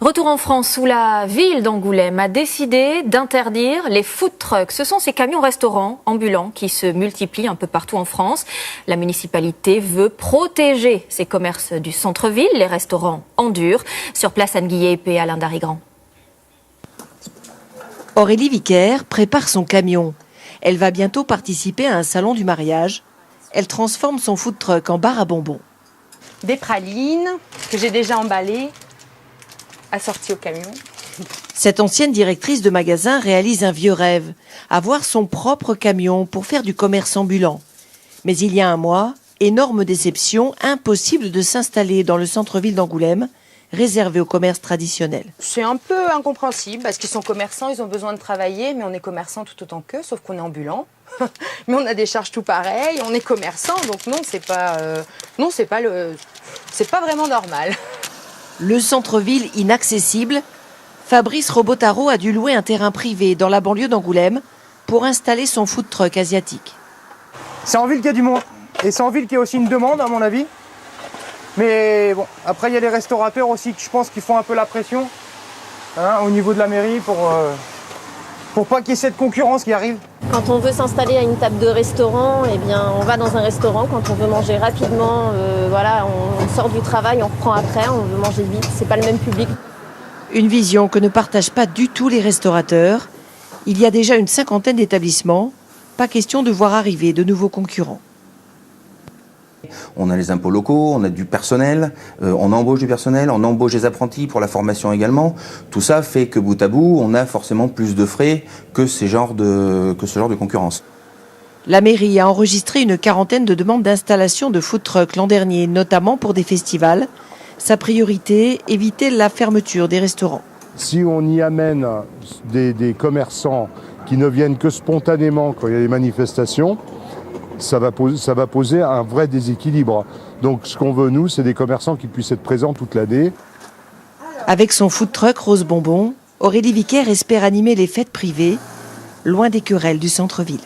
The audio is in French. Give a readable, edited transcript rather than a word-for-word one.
Retour en France où la ville d'Angoulême a décidé d'interdire les food trucks. Ce sont ces camions-restaurants ambulants qui se multiplient un peu partout en France. La municipalité veut protéger ces commerces du centre-ville, les restaurants en dur. Sur place, Anne Guillet et Alain Darigrand. Aurélie Vicaire prépare son camion. Elle va bientôt participer à un salon du mariage. Elle transforme son food truck en bar à bonbons. Des pralines que j'ai déjà emballées, assorties au camion. Cette ancienne directrice de magasin réalise un vieux rêve, avoir son propre camion pour faire du commerce ambulant. Mais il y a un mois, énorme déception, impossible de s'installer dans le centre-ville d'Angoulême, réservé au commerce traditionnel. C'est un peu incompréhensible parce qu'ils sont commerçants, ils ont besoin de travailler, mais on est commerçants tout autant qu'eux, sauf qu'on est ambulant. Mais on a des charges tout pareilles, on est commerçants, donc non, c'est pas vraiment normal. Le centre-ville inaccessible, Fabrice Robotaro a dû louer un terrain privé dans la banlieue d'Angoulême pour installer son food truck asiatique. C'est en ville qu'il y a du monde, et c'est en ville qu'il y a aussi une demande à mon avis. Mais bon, après il y a les restaurateurs aussi que je pense qu'ils font un peu la pression au niveau de la mairie pour pas qu'il y ait cette concurrence qui arrive. Quand on veut s'installer à une table de restaurant, eh bien, on va dans un restaurant. Quand on veut manger rapidement, on sort du travail, on reprend après, on veut manger vite. C'est pas le même public. Une vision que ne partagent pas du tout les restaurateurs. Il y a déjà une 50aine d'établissements. Pas question de voir arriver de nouveaux concurrents. On a les impôts locaux, on a du personnel, on embauche du personnel, on embauche des apprentis pour la formation également. Tout ça fait que bout à bout, on a forcément plus de frais que ce genre de concurrence. La mairie a enregistré une 40aine de demandes d'installation de food trucks l'an dernier, notamment pour des festivals. Sa priorité, éviter la fermeture des restaurants. Si on y amène des commerçants qui ne viennent que spontanément quand il y a des manifestations, ça va poser un vrai déséquilibre. Donc ce qu'on veut, nous, c'est des commerçants qui puissent être présents toute l'année. Avec son food truck Rose Bonbon, Aurélie Vicaire espère animer les fêtes privées, loin des querelles du centre-ville.